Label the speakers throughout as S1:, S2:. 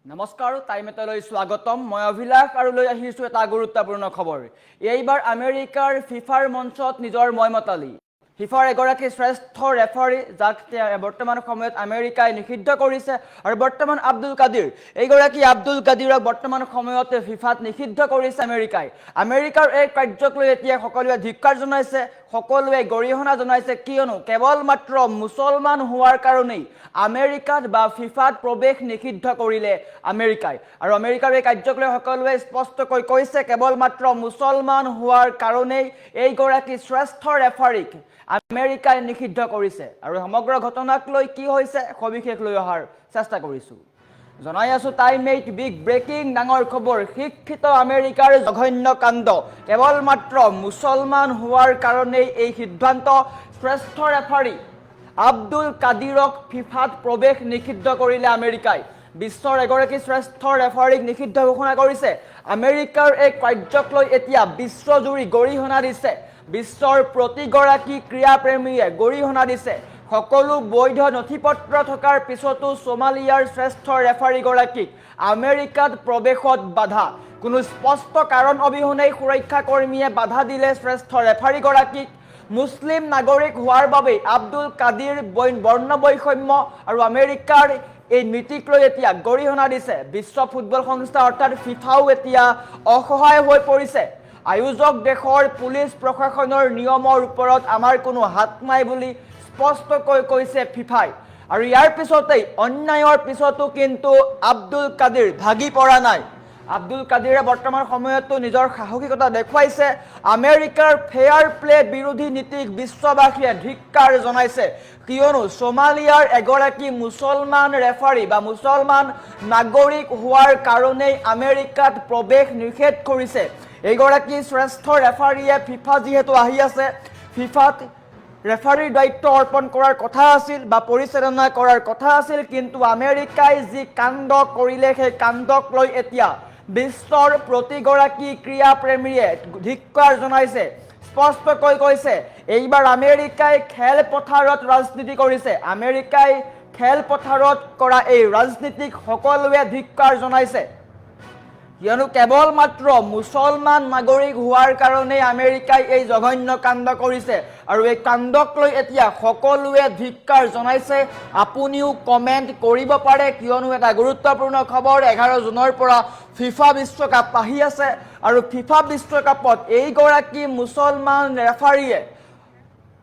S1: নমস্কাৰ টাইমেটলৈ স্বাগতম মই অভিলাষ আৰু লৈ আহিছো এটা গুৰুত্বপূৰ্ণ খবৰ এইবাৰ আমেৰিকাৰ ফিফাৰ মঞ্চত নিজৰ ময়মতালি ফিফাৰ এগৰাকী শ্ৰেষ্ঠ ৰেফাৰী যাক বৰ্তমান সময়ত আমেৰিকাই নিষিদ্ধ কৰিছে আৰু বৰ্তমান আব্দুল কাদিৰ এইগৰাকী আব্দুল কাদিৰক বৰ্তমান সময়ত ফিফাত নিষিদ্ধ কৰিছে আমেৰিকাৰ এই কাৰ্যক লৈ এতিয়া সকলোৱে ধিক্কাৰ জনাইছে সকলোৱে গৰিহণা জনাইছে কিয়নো কেৱল মাত্ৰ মুছলমান হোৱাৰ কাৰণেই আমেৰিকাত বা ফিফাত প্ৰৱেশ নিষিদ্ধ কৰিলে আমেৰিকাই আৰু আমেৰিকাৰ এই কাৰ্যক লৈ সকলোৱে স্পষ্টকৈ কৈছে কেৱল মাত্ৰ মুছলমান হোৱাৰ কাৰণেই এইগৰাকী শ্ৰেষ্ঠ ৰেফাৰীক আমেৰিকাই নিষিদ্ধ কৰিছে আৰু সমগ্ৰ ঘটনাক লৈ কি হৈছে সবিশেষ লৈ অহাৰ চেষ্টা কৰিছো জনাই আছো টাইমেট বিগ ব্ৰেকিং ডাঙৰ খবৰ শিক্ষিত আমেৰিকাৰ জঘন্য কাণ্ড কেৱল মাত্ৰ মুছলমান হোৱাৰ কাৰণেই এই সিদ্ধান্ত শ্ৰেষ্ঠ ৰেফাৰী আব্দুল কাদিৰক ফিফাত প্ৰৱেশ নিষিদ্ধ কৰিলে আমেৰিকাই বিশ্বৰ এগৰাকী শ্ৰেষ্ঠ ৰেফাৰীক নিষিদ্ধ ঘোষণা কৰিছে আমেৰিকাৰ এই কাৰ্যক লৈ এতিয়া বিশ্বজুৰি গৰিহণা দিছে বিশ্বৰ প্ৰতিগৰাকী ক্ৰীড়াপ্ৰেমীয়ে গৰিহণা দিছে সকলো বৈধ নথিপত্ৰ থকাৰ পিছতো সোমালিয়াৰ শ্ৰেষ্ঠ ৰেফাৰীগৰাকীক আমেৰিকাত প্ৰৱেশত বাধা কোনো স্পষ্ট কাৰণ অবিহনে সুৰক্ষা কৰ্মীয়ে বাধা দিলে শ্ৰেষ্ঠ ৰেফাৰীগৰাকীক মুছলিম নাগৰিক হোৱাৰ বাবে আব্দুল কাদিৰ বৰ্ণ বৈষম্য আৰু আমেৰিকাৰ এই নীতিক লৈ এতিয়া গৰিহণা দিছে বিশ্ব ফুটবল সংস্থা অৰ্থাৎ ফিফাও এতিয়া অসহায় হৈ পৰিছে আয়োজক দেশৰ পুলিচ প্ৰশাসনৰ নিয়মৰ ওপৰত আমাৰ কোনো হাত নাই বুলি স্পষ্টকৈ কৈছে ফিফাই আৰু ইয়াৰ পিছতেই অন্যায়ৰ পিছতো কিন্তু আব্দুল কাদিৰ ভাগি পৰা নাই আব্দুল কাদিৰে বৰ্তমান সময়তো নিজৰ সাহসিকতা দেখুৱাইছে আমেৰিকাৰ ফেয়াৰ প্লে বিৰোধী নীতিক বিশ্ববাসীয়ে ধিক্কাৰ জনাইছে কিয়নো সোমালিয়াৰ এগৰাকী মুছলমান ৰেফাৰী বা মুছলমান নাগৰিক হোৱাৰ কাৰণেই আমেৰিকাত প্ৰৱেশ নিষেধ কৰিছে এইগৰাকী শ্ৰেষ্ঠ ৰেফাৰীয়ে ফিফা যিহেতু আহি আছে ফিফাত ৰেফাৰীৰ দায়িত্ব অৰ্পণ কৰাৰ কথা আছিল বা পৰিচালনা কৰাৰ কথা আছিল কিন্তু আমেৰিকাই যি কাণ্ড কৰিলে সেই কাণ্ডক লৈ এতিয়া বিশ্বৰ প্ৰতিগৰাকী ক্ৰীড়াপ্ৰেমীয়ে ধিক্কাৰ জনাইছে স্পষ্টকৈ কৈছে এইবাৰ আমেৰিকাই খেলপথাৰত ৰাজনীতি কৰিছে আমেৰিকাই খেলপথাৰত কৰা এই ৰাজনীতিক সকলোৱে ধিক্কাৰ জনাইছে কিয়নো কেৱল মাত্ৰ মুছলমান নাগৰিক হোৱাৰ কাৰণে আমেৰিকাই এই জঘন্য কাণ্ড কৰিছে আৰু এই কাণ্ডক লৈ এতিয়া সকলোৱে ধিক্কাৰ জনাইছে আপুনিও কমেণ্ট কৰিব পাৰে কিয়নো এটা গুৰুত্বপূৰ্ণ খবৰ 11 জুনৰ পৰা ফিফা বিশ্বকাপ আহি আছে আৰু ফিফা বিশ্বকাপত এইগৰাকী মুছলমান ৰেফাৰীয়ে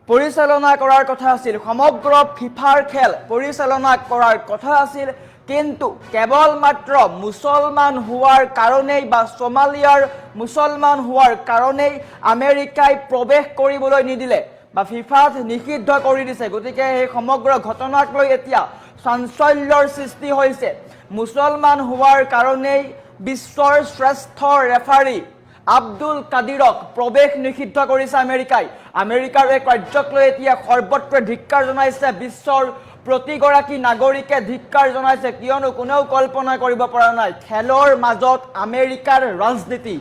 S1: পৰিচালনা কৰাৰ কথা আছিল সমগ্ৰ ফিফাৰ খেল পৰিচালনা কৰাৰ কথা আছিল কিন্তু কেৱল মাত্ৰ মুছলমান হোৱাৰ কাৰণেই বা সোমালিয়াৰ মুছলমান হোৱাৰ কাৰণেই আমেৰিকাই প্ৰৱেশ কৰিবলৈ নিদিলে বা ফিফাত নিষিদ্ধ কৰি দিছে গতিকে এই সমগ্ৰ ঘটনাক লৈ এতিয়া চাঞ্চল্যৰ সৃষ্টি হৈছে মুছলমান হোৱাৰ কাৰণেই বিশ্বৰ শ্ৰেষ্ঠ ৰেফাৰী আব্দুল কাদিৰক প্ৰৱেশ নিষিদ্ধ কৰিছে আমেৰিকাৰ এই কাৰ্যক লৈ এতিয়া সৰ্বত্ৰ ধিক্কাৰ জনাইছে বিশ্বৰ প্ৰতিগৰাকী নাগৰিকে ধিক্কাৰ জনাইছে কিয়নো কোনেও কল্পনা কৰিব পৰা নাই খেলৰ মাজত আমেৰিকাৰ ৰাজনীতি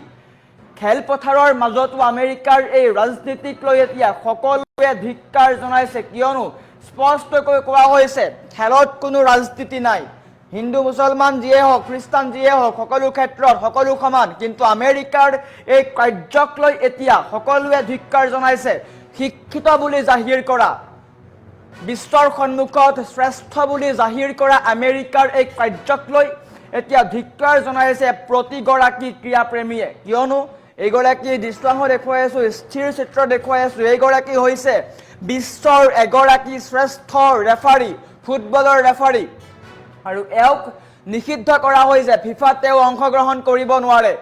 S1: খেলপথাৰৰ মাজতো আমেৰিকাৰ এই ৰাজনীতিক লৈ এতিয়া সকলোৱে ধিক্কাৰ জনাইছে কিয়নো স্পষ্টকৈ কোৱা হৈছে খেলত কোনো ৰাজনীতি নাই হিন্দু মুছলমান যিয়ে হওক খ্ৰীষ্টান যিয়ে হওক সকলো ক্ষেত্ৰত সকলো সমান কিন্তু আমেৰিকাৰ এই কাৰ্যক লৈ এতিয়া সকলোৱে ধিক্কাৰ জনাইছে শিক্ষিত বুলি জাহিৰ কৰা বিশ্বৰ সন্মুখত শ্ৰেষ্ঠ বুলি জাহিৰ কৰা আমেৰিকাৰ এই কাৰ্যক লৈ এতিয়া ধিক্কাৰ জনাইছে প্ৰতিগৰাকী ক্ৰীড়াপ্ৰেমীয়ে কিয়নো এইগৰাকী দৃশ্যাংশ দেখুৱাই আছো স্থিৰ চিত্ৰ দেখুৱাই আছো এইগৰাকী হৈছে বিশ্বৰ এগৰাকী শ্ৰেষ্ঠ ৰেফাৰী ফুটবলৰ ৰেফাৰী আৰু এওক নিষিদ্ধ কৰা হৈছে ফিফাত তেওঁ অংশগ্ৰহণ কৰিব নোৱাৰে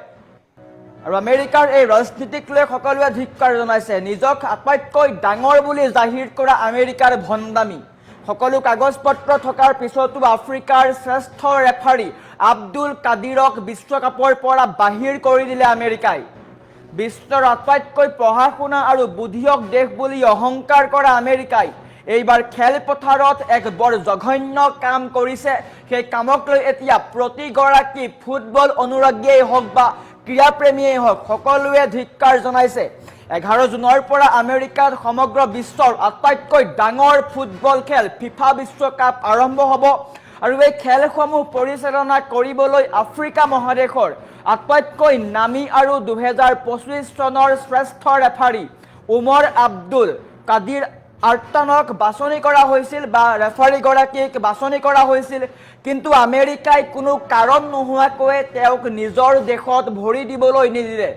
S1: আৰু আমেৰিকাৰ এই ৰাজনীতিক লৈ সকলোৱে ধিক্কাৰ জনাইছে নিজক আটাইতকৈ ডাঙৰ বুলি জাহিৰ কৰা আমেৰিকাৰ ভণ্ডামি সকলো কাগজ পত্ৰ থকাৰ পিছতো আফ্ৰিকাৰ শ্ৰেষ্ঠ ৰেফাৰী আব্দুল কাদিৰক বিশ্বকাপৰ পৰা বাহিৰ কৰি দিলে আমেৰিকাই বিশ্বৰ আটাইতকৈ পঢ়া শুনা আৰু বুদ্ধিয়ক দেশ বুলি অহংকাৰ কৰা আমেৰিকাই এইবাৰ খেলপথাৰত এক বৰ জঘন্য কাম কৰিছে সেই কামক লৈ এতিয়া প্ৰতিগৰাকী ফুটবল অনুৰাগীয়েই হওক বা ক্ৰীড়াপ্ৰেমীয়েই হওক সকলোৱে ধিক্কাৰ জনাইছে 11 জুনৰ পৰা আমেৰিকাত সমগ্ৰ বিশ্বৰ আটাইতকৈ ডাঙৰ ফুটবল খেল ফিফা বিশ্বকাপ আৰম্ভ হ'ব আৰু এই খেলসমূহ পৰিচালনা কৰিবলৈ আফ্ৰিকা মহাদেশৰ আটাইতকৈ নামী আৰু 2025 চনৰ শ্ৰেষ্ঠ ৰেফাৰী উমৰ আব্দুল কাদিৰ আৰ্টানক বাছনি কৰা হৈছিল বা ৰেফাৰীগৰাকীক বাছনি কৰা হৈছিল। কিন্তু আমেৰিকাই কোনো কাৰণ নোহোৱাকৈ তেওঁক নিজৰ দেশত ভৰি দিবলৈ নিদিলে।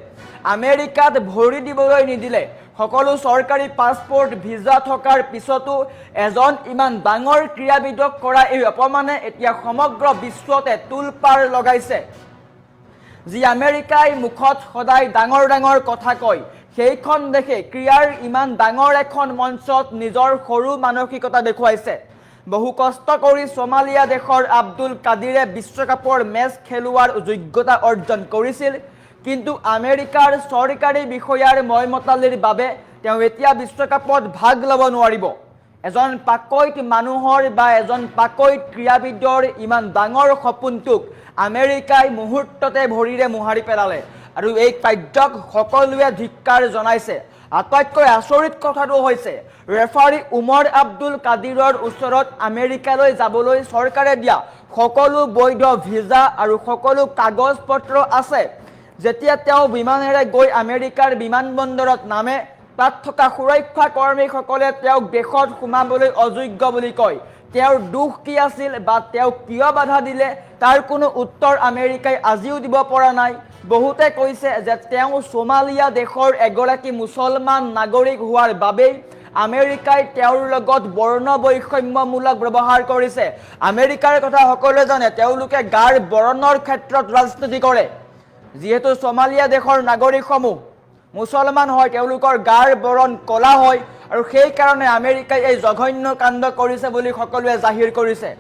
S1: আমেৰিকাত ভৰি দিবলৈ নিদিলে। সকলো চৰকাৰী পাছপোৰ্ট ভিজা থকাৰ পিছতো এজন ইমান ডাঙৰ ক্ৰীড়াবিদক কৰা এই অপমানে এতিয়া সমগ্ৰ বিশ্বতে তোলপাৰ লগাইছে। যি আমেৰিকাই মুখত সদায় ডাঙৰ ডাঙৰ কথা কয়, সেইখন দেশে ক্ৰীড়াৰ ইমান ডাঙৰ এখন মঞ্চত নিজৰ সৰু মানসিকতা দেখুৱাইছে। বহু কষ্ট কৰি সোমালিয়া দেশৰ আব্দুল কাদিৰে বিশ্বকাপৰ মেচ খেলুৱাৰ যোগ্যতা অৰ্জন কৰিছিল। কিন্তু আমেৰিকাৰ চৰকাৰী বিষয়াৰ ময়মতালিৰ বাবে তেওঁ এতিয়া বিশ্বকাপত ভাগ ল'ব নোৱাৰিব। এজন পাকৈত মানুহৰ বা এজন পাকৈত ক্ৰীড়াবিদৰ ইমান ডাঙৰ সপোনটোক আমেৰিকাই মুহূৰ্ততে ভৰিৰে মোহাৰি পেলালে আৰু এই কাৰ্যক সকলোৱে ধিক্কাৰ জনাইছে। আটাইতকৈ আচৰিত কথাটো হৈছে ৰেফাৰী উমৰ আব্দুল কাদিৰৰ ওচৰত আমেৰিকালৈ যাবলৈ চৰকাৰে দিয়া সকলো বৈধ ভিজা আৰু সকলো কাগজ পত্ৰ আছে। যেতিয়া তেওঁ বিমানেৰে গৈ আমেৰিকাৰ বিমানবন্দৰত নামে, তাত থকা সুৰক্ষা কৰ্মীসকলে তেওঁক দেশত সোমাবলৈ অযোগ্য বুলি কয়। তেওঁৰ দুখ কি আছিল বা তেওঁক কিয় বাধা দিলে তাৰ কোনো উত্তৰ আমেৰিকাই আজিও দিব পৰা নাই। বহুতে কৈছে যে তেওঁ সোমালিয়া দেশৰ এগৰাকী মুছলমান নাগৰিক হোৱাৰ বাবেই আমেৰিকাই তেওঁৰ লগত বৰ্ণ বৈষম্যমূলক ব্যৱহাৰ কৰিছে। আমেৰিকাৰ কথা সকলোৱে জানে, তেওঁলোকে গাৰ বৰণৰ ক্ষেত্ৰত ৰাজনীতি কৰে। যিহেতু সোমালিয়া দেশৰ নাগৰিকসমূহ মুছলমান হয়, তেওঁলোকৰ গাৰ বৰণ কলা হয় আৰু সেইকাৰণে আমেৰিকাই এই জঘন্য কাণ্ড কৰিছে বুলি সকলোৱে জাহিৰ কৰিছে।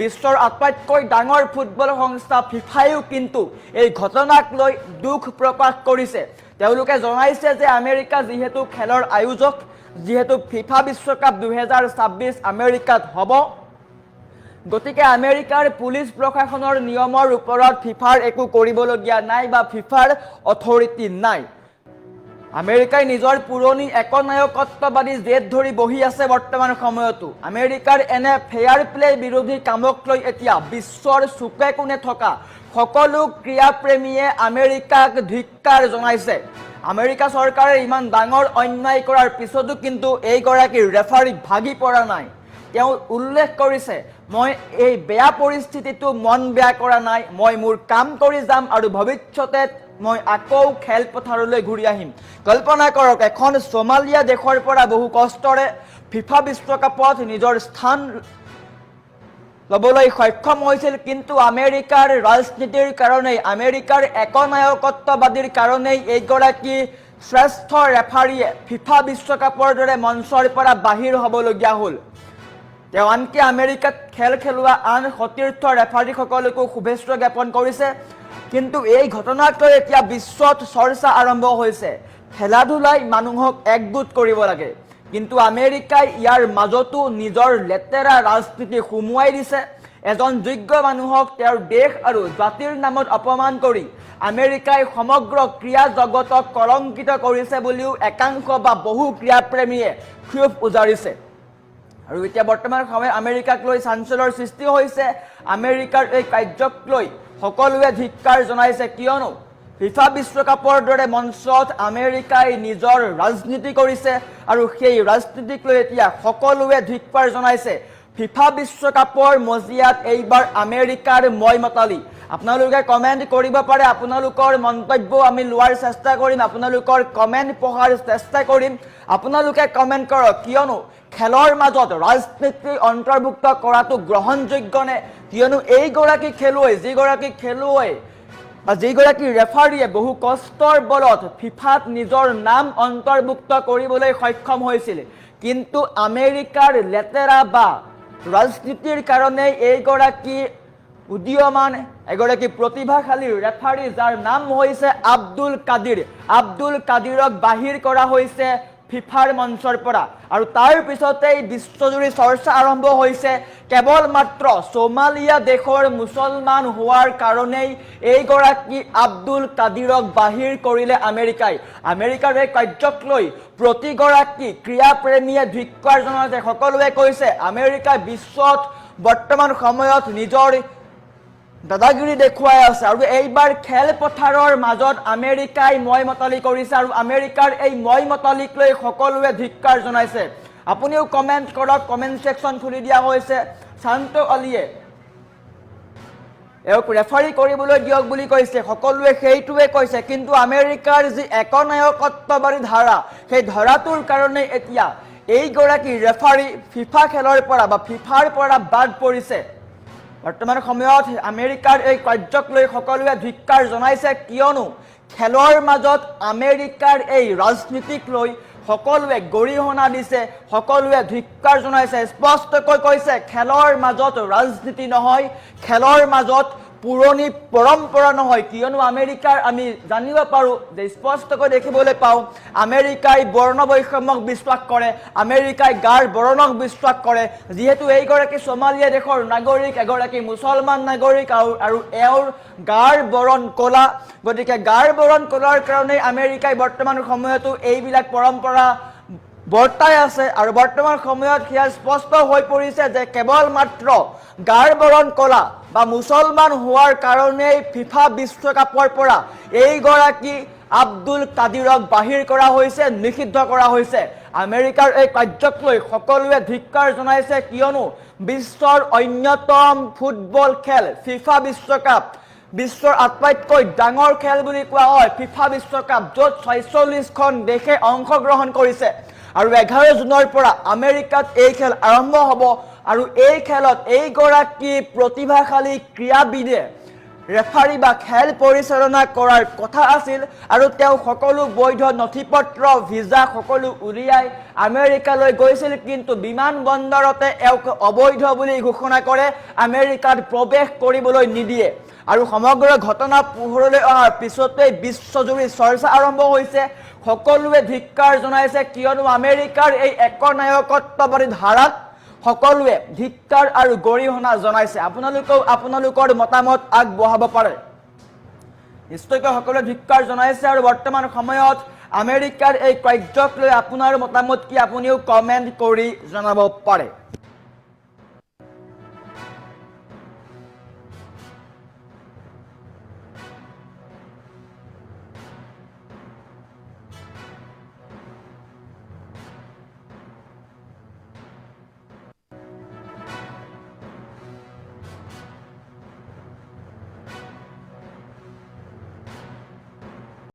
S1: বিশ্বৰ আটাইতকৈ ডাঙৰ ফুটবল সংস্থা ফিফাইও কিন্তু এই ঘটনাক লৈ দুখ প্ৰকাশ কৰিছে। তেওঁলোকে জনাইছে যে আমেৰিকা যিহেতু খেলৰ আয়োজক, যিহেতু ফিফা বিশ্বকাপ 2026 আমেৰিকাত হ'ব, গতিকে আমেৰিকাৰ পুলিচ প্ৰশাসনৰ নিয়মৰ ওপৰত ফিফাৰ একো কৰিবলগীয়া নাই বা ফিফাৰ অথৰিটি নাই। আমেৰিকাই নিজৰ পুৰণি একনায়কত্ববাদী জেদ ধৰি বহি আছে বৰ্তমান সময়তো। আমেৰিকাৰ এনে ফেয়াৰ প্লে বিৰোধী কামক লৈ এতিয়া বিশ্বৰ চুকে কোণে থকা সকলো ক্ৰীড়াপ্ৰেমীয়ে আমেৰিকাক ধিক্কাৰ জনাইছে। আমেৰিকা চৰকাৰে ইমান ডাঙৰ অন্যায় কৰাৰ পিছতো কিন্তু এইগৰাকী ৰেফাৰী ভাগি পৰা নাই। তেওঁ উল্লেখ কৰিছে, মই এই বেয়া পৰিস্থিতিটো মন বেয়া কৰা নাই, মই মোৰ কাম কৰি যাম আৰু ভৱিষ্যতে মই আকৌ খেলপথাৰলৈ ঘূৰি আহিম। কল্পনা কৰক, এখন সোমালিয়া দেশৰ পৰা বহু কষ্টৰে ফিফা বিশ্বকাপত নিজৰ স্থান ল'বলৈ সক্ষম হৈছিল, কিন্তু আমেৰিকাৰ ৰাজনীতিৰ কাৰণেই, আমেৰিকাৰ একনায়কত্ববাদীৰ কাৰণেই এইগৰাকী শ্ৰেষ্ঠ ৰেফাৰীয়ে ফিফা বিশ্বকাপৰ দৰে মঞ্চৰ পৰা বাহিৰ হ'বলগীয়া হ'ল। তেওঁ আনকি আমেৰিকাত খেল খেলোৱা আন সতীৰ্থ ৰেফাৰীসকলকো শুভেচ্ছা জ্ঞাপন কৰিছে। কিন্তু এই ঘটনাক লৈ এতিয়া বিশ্বত চৰ্চা আৰম্ভ হৈছে। খেলা ধূলাই মানুহক একগোট কৰিব লাগে, কিন্তু আমেৰিকাই ইয়াৰ মাজতো নিজৰ লেতেৰা ৰাজনীতি সুমুৱাই দিছে। এজন যোগ্য মানুহক তেওঁৰ দেশ আৰু জাতিৰ নামত অপমান কৰি আমেৰিকাই সমগ্ৰ ক্ৰীড়া জগতক কলংকিত কৰিছে বুলিও একাংশ বা বহু ক্ৰীড়াপ্ৰেমীয়ে ক্ষোভ উজাৰিছে। আৰু এতিয়া বৰ্তমান সময়ত আমেৰিকাক লৈ চাঞ্চলৰ সৃষ্টি হৈছে। আমেৰিকাৰ এই কাৰ্যক লৈ সকলোৱে ধিক্কাৰ জনাইছে, কিয়নো ফিফা বিশ্বকাপৰ দৰে মঞ্চত আমেৰিকাই নিজৰ ৰাজনীতি কৰিছে আৰু সেই ৰাজনীতিক লৈ এতিয়া সকলোৱে ধিক্কাৰ জনাইছে। ফিফা বিশ্বকাপৰ মজিয়াত এইবাৰ আমেৰিকাৰ ময়মতালি। আপোনালোকে কমেণ্ট কৰিব পাৰে, আপোনালোকৰ মন্তব্য আমি লোৱাৰ চেষ্টা কৰিম, আপোনালোকৰ কমেণ্ট পঢ়াৰ চেষ্টা কৰিম। আপোনালোকে কমেণ্ট কৰক, কিয়নো খেলৰ মাজত ৰাজনীতি অন্তৰ্ভুক্ত কৰাটো গ্ৰহণযোগ্য নে? কিয়নো এইগৰাকী খেলুৱৈ, যিগৰাকী ৰেফাৰীয়ে বহু কষ্টৰ বলত ফিফাত নিজৰ নাম অন্তৰ্ভুক্ত কৰিবলৈ সক্ষম হৈছিল, কিন্তু আমেৰিকাৰ লেতেৰা বা ৰাজনীতিৰ কাৰণে এইগৰাকী উদীয়মান এগৰাকী প্ৰতিভাশালী ৰেফাৰী, যাৰ নাম হৈছে আব্দুল কাদিৰক বাহিৰ কৰা হৈছে ফিফাৰ মঞ্চৰ পৰা। আৰু তাৰ পিছতেই বিশ্বজুৰি চৰ্চা আৰম্ভ হৈছে, কেৱল মাত্ৰ সোমালিয়া দেশৰ মুছলমান হোৱাৰ কাৰণেই এইগৰাকী আব্দুল কাদিৰক বাহিৰ কৰিলে আমেৰিকাই। আমেৰিকাৰ এই কাৰ্যক লৈ প্ৰতিগৰাকী ক্ৰীড়াপ্ৰেমীয়ে ধিক্কাৰ জনাইছে। সকলোৱে কৈছে আমেৰিকাই বিশ্বত বৰ্তমান সময়ত নিজৰ দাদাগিৰি দেখুৱাই আছে আৰু এইবাৰ খেলপথাৰৰ মাজত আমেৰিকাই মইমতালি কৰিছে আৰু আমেৰিকাৰ এই মইমতালিক লৈ সকলোৱে ধিক্কাৰ জনাইছে আপুনিও কমেন্ট কৰক কমেন্ট সেকশন খুলি দিয়া হৈছে শান্ত আলিয়ে এওক ৰেফাৰী কৰিবলৈ দিয়ক বুলি কৈছে সকলোৱে সেইটোৱে কৈছে কিন্তু আমেৰিকাৰ যি একনায়কত্ববাদী ধাৰা সেই ধাৰাটোৰ কাৰণে এতিয়া এই গৰাকী ৰেফাৰী ফিফা খেলৰ পৰা বা ফিফাৰ পৰা বাদ পৰিছে বৰ্তমান সময়ত আমেৰিকাৰ এই কাৰ্যক লৈ সকলোৱে ধিক্কাৰ জনাইছে কিয়নো খেলৰ মাজত আমেৰিকাৰ এই ৰাজনীতিক লৈ সকলোৱে গৰিহণা দিছে সকলোৱে ধিক্কাৰ জনাইছে স্পষ্টকৈ কৈছে খেলৰ মাজত ৰাজনীতি নহয় খেলৰ মাজত পুৰণি পৰম্পৰা নহয় কিয়নো আমেৰিকাৰ আমি জানিব পাৰো যে স্পষ্টকৈ দেখিবলৈ পাওঁ আমেৰিকাই বৰ্ণ বৈষম্যক বিশ্বাস কৰে আমেৰিকাই গাৰ বৰণক বিশ্বাস কৰে যেহেতু এইগৰাকী সোমালিয়া দেশৰ নাগৰিক এগৰাকী মুছলমান নাগৰিক আৰু এওঁৰ গাৰ বৰণ কলা গতিকে গাৰ বৰণ কলাৰ কাৰণে আমেৰিকাই বৰ্তমান সময়তো এইবিলাক পৰম্পৰা বৰ্তাই আছে আৰু বৰ্তমান সময়ত হিয়া স্পষ্ট হৈ পৰিছে যে কেৱল মাত্ৰ গাৰ বৰণ কলা বা মুছলমান হোৱাৰ কাৰণে ফিফা বিশ্বকাপৰ পৰা এই গৰাকী আব্দুল কাদিৰক বাহিৰ কৰা হৈছে নিষিদ্ধ কৰা হৈছে আমেৰিকাৰ এই কাৰ্যক লৈ সকলোৱে ধিক্কাৰ জনাইছে কিয়নো বিশ্বৰ অন্যতম ফুটবল খেল ফিফা বিশ্বকাপ বিশ্বৰ আটাইতকৈ ডাঙৰ খেল বুলি কোৱা হয় ফিফা বিশ্বকাপ য'ত ৪৬খন দেশে অংশগ্ৰহণ কৰিছে আৰু 11 জুনৰ পৰা আমেৰিকাত এই খেল আৰম্ভ হ'ব আৰু এই খেলত এই গৰাকী প্ৰতিভাশালী ক্ৰীড়াবিদে ৰেফাৰী বা খেল পৰিচালনা কৰাৰ কথা আছিল আৰু তেওঁ সকলো বৈধ নথিপত্ৰ ভিজা সকলো উলিয়াই আমেৰিকালৈ গৈছিল কিন্তু বিমান বন্দৰতে এওঁক অবৈধ বুলি ঘোষণা কৰে আমেৰিকাত প্ৰৱেশ কৰিবলৈ নিদিয়ে আৰু সমগ্ৰ ঘটনা পোহৰলৈ অহাৰ পিছতে বিশ্বজুৰি চৰ্চা আৰম্ভ হৈছে সকলোৱে ধিক্কাৰ জনাইছে কিয়নো আমেৰিকাৰ এই একনায়কত্ববাদী ধাৰাক সকলোৱে ধিক্কাৰ আৰু গৰিহণা জনাইছে আপোনালোকৰ মতামত আগবঢ়াব পাৰে নিশ্চয়কৈ সকলোৱে ধিক্কাৰ জনাইছে আৰু বৰ্তমান সময়ত আমেৰিকাৰ এই কাৰ্যক লৈ আপোনাৰ মতামত কি আপুনিও কমেন্ট কৰি জনাব পাৰে